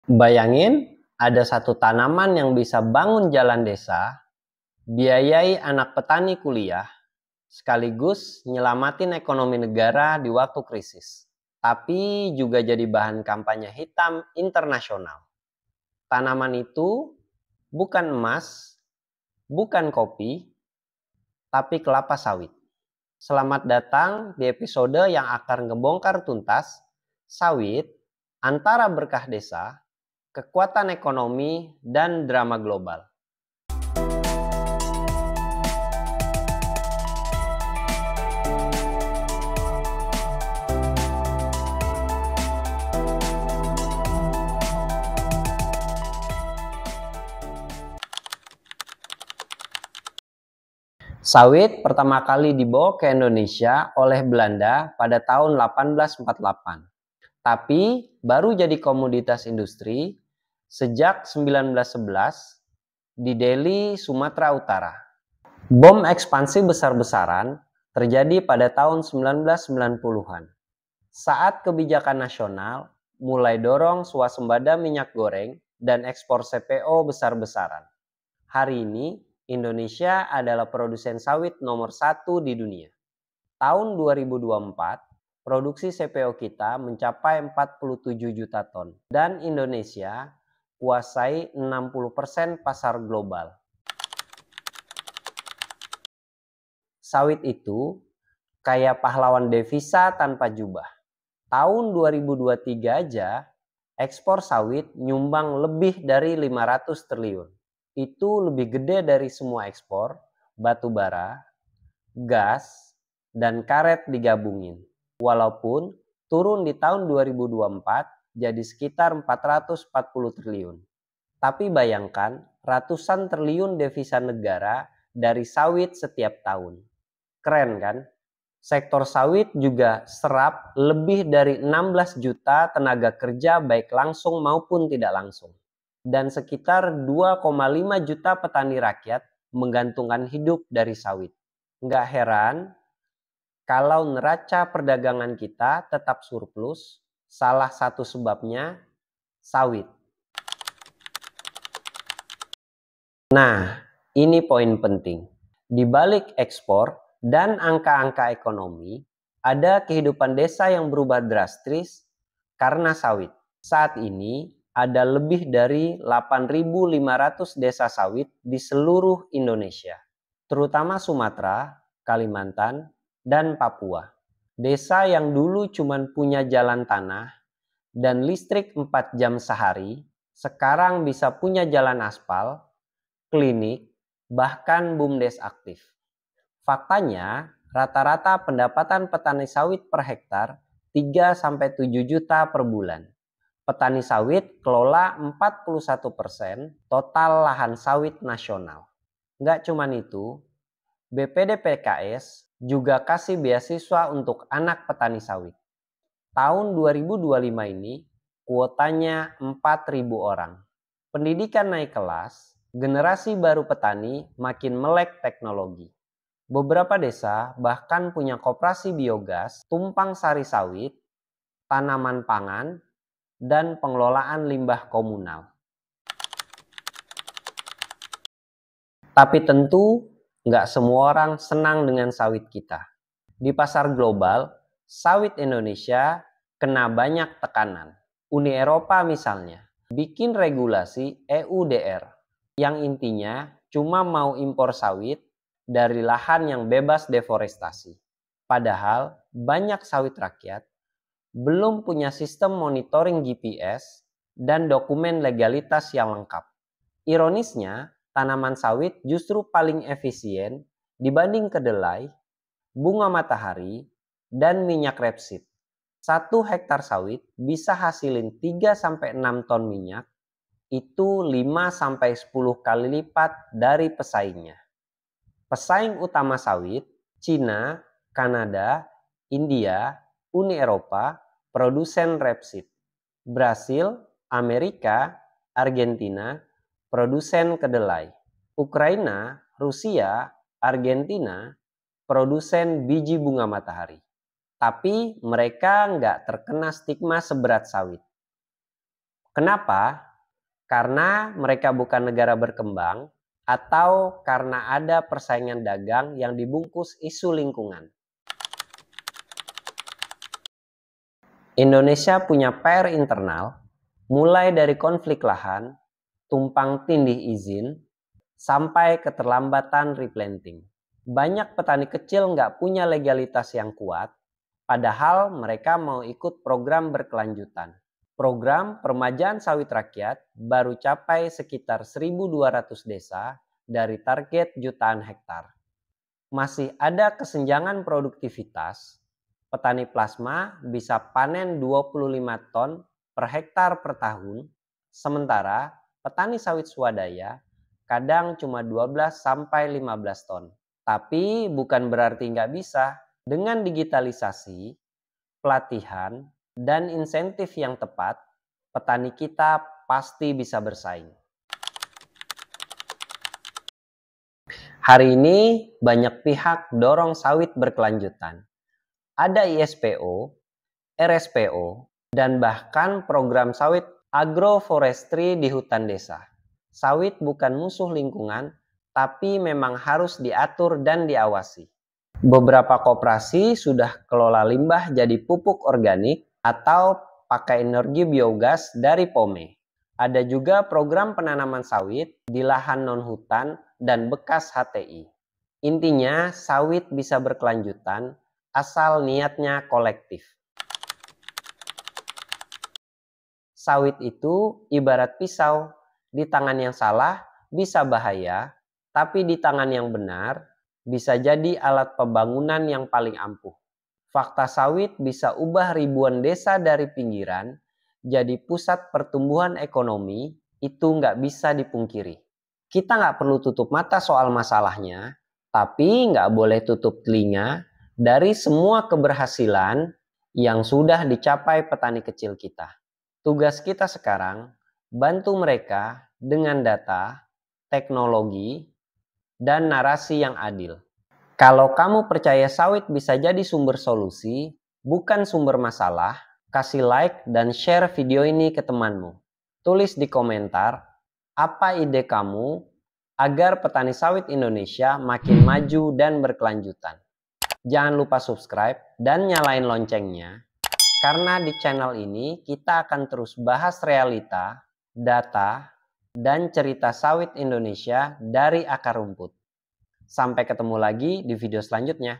Bayangin, ada satu tanaman yang bisa bangun jalan desa, biayai anak petani kuliah, sekaligus nyelamatin ekonomi negara di waktu krisis. Tapi juga jadi bahan kampanye hitam internasional. Tanaman itu bukan emas, bukan kopi, tapi kelapa sawit. Selamat datang di episode yang akan ngebongkar tuntas sawit antara berkah desa, kekuatan ekonomi, dan drama global. Sawit pertama kali dibawa ke Indonesia oleh Belanda pada tahun 1848. Tapi baru jadi komoditas industri sejak 1911 di Delhi, Sumatera Utara. Bom ekspansi besar-besaran terjadi pada tahun 1990-an. Saat kebijakan nasional mulai dorong swasembada minyak goreng dan ekspor CPO besar-besaran. Hari ini Indonesia adalah produsen sawit nomor 1 di dunia. Tahun 2024, produksi CPO kita mencapai 47 juta ton dan Indonesia kuasai 60% pasar global. Sawit itu kayak pahlawan devisa tanpa jubah. Tahun 2023 aja, ekspor sawit nyumbang lebih dari 500 triliun. Itu lebih gede dari semua ekspor batu bara, gas, dan karet digabungin. Walaupun turun di tahun 2024 jadi sekitar 440 triliun. Tapi bayangkan ratusan triliun devisa negara dari sawit setiap tahun. Keren kan? Sektor sawit juga serap lebih dari 16 juta tenaga kerja baik langsung maupun tidak langsung. Dan sekitar 2,5 juta petani rakyat menggantungkan hidup dari sawit. Nggak heran kalau neraca perdagangan kita tetap surplus, salah satu sebabnya sawit. Nah, ini poin penting. Di balik ekspor dan angka-angka ekonomi, ada kehidupan desa yang berubah drastis karena sawit. Saat ini, ada lebih dari 8.500 desa sawit di seluruh Indonesia, terutama Sumatera, Kalimantan, dan Papua. Desa yang dulu cuma punya jalan tanah dan listrik 4 jam sehari, sekarang bisa punya jalan aspal, klinik, bahkan BUMDes aktif. Faktanya, rata-rata pendapatan petani sawit per hektar 3-7 juta per bulan. Petani sawit kelola 41% total lahan sawit nasional. Nggak cuma itu, BPD PKS juga kasih beasiswa untuk anak petani sawit. Tahun 2025 ini kuotanya 4.000 orang. Pendidikan naik kelas, generasi baru petani makin melek teknologi. Beberapa desa bahkan punya koperasi biogas, tumpang sari sawit, tanaman pangan, dan pengelolaan limbah komunal. Tapi tentu nggak semua orang senang dengan sawit kita. Di pasar global, sawit Indonesia kena banyak tekanan. Uni Eropa misalnya, bikin regulasi EUDR yang intinya cuma mau impor sawit dari lahan yang bebas deforestasi. Padahal banyak sawit rakyat belum punya sistem monitoring GPS dan dokumen legalitas yang lengkap. Ironisnya, tanaman sawit justru paling efisien dibanding kedelai, bunga matahari, dan minyak rapeseed. 1 hektar sawit bisa hasilin 3-6 ton minyak, itu 5-10 kali lipat dari pesaingnya. Pesaing utama sawit, Cina, Kanada, India, Uni Eropa, produsen rapeseed. Brasil, Amerika, Argentina, produsen kedelai. Ukraina, Rusia, Argentina, produsen biji bunga matahari. Tapi mereka nggak terkena stigma seberat sawit. Kenapa? Karena mereka bukan negara berkembang atau karena ada persaingan dagang yang dibungkus isu lingkungan. Indonesia punya PR internal, mulai dari konflik lahan, tumpang tindih izin, sampai keterlambatan replanting. Banyak petani kecil nggak punya legalitas yang kuat, padahal mereka mau ikut program berkelanjutan. Program permajaan sawit rakyat baru capai sekitar 1.200 desa dari target jutaan hektar. Masih ada kesenjangan produktivitas. Petani plasma bisa panen 25 ton per hektar per tahun, sementara petani sawit swadaya kadang cuma 12 sampai 15 ton. Tapi bukan berarti nggak bisa. Dengan digitalisasi, pelatihan, dan insentif yang tepat, petani kita pasti bisa bersaing. Hari ini banyak pihak dorong sawit berkelanjutan. Ada ISPO, RSPO, dan bahkan program sawit agroforestry di hutan desa. Sawit bukan musuh lingkungan, tapi memang harus diatur dan diawasi. Beberapa koperasi sudah kelola limbah jadi pupuk organik atau pakai energi biogas dari pome. Ada juga program penanaman sawit di lahan non-hutan dan bekas HTI. Intinya, sawit bisa berkelanjutan asal niatnya kolektif. Sawit itu ibarat pisau, di tangan yang salah bisa bahaya, tapi di tangan yang benar bisa jadi alat pembangunan yang paling ampuh. Fakta sawit bisa ubah ribuan desa dari pinggiran jadi pusat pertumbuhan ekonomi, itu nggak bisa dipungkiri. Kita nggak perlu tutup mata soal masalahnya, tapi nggak boleh tutup telinga dari semua keberhasilan yang sudah dicapai petani kecil kita. Tugas kita sekarang, bantu mereka dengan data, teknologi, dan narasi yang adil. Kalau kamu percaya sawit bisa jadi sumber solusi, bukan sumber masalah, kasih like dan share video ini ke temanmu. Tulis di komentar, apa ide kamu agar petani sawit Indonesia makin maju dan berkelanjutan. Jangan lupa subscribe dan nyalain loncengnya, karena di channel ini kita akan terus bahas realita, data, dan cerita sawit Indonesia dari akar rumput. Sampai ketemu lagi di video selanjutnya.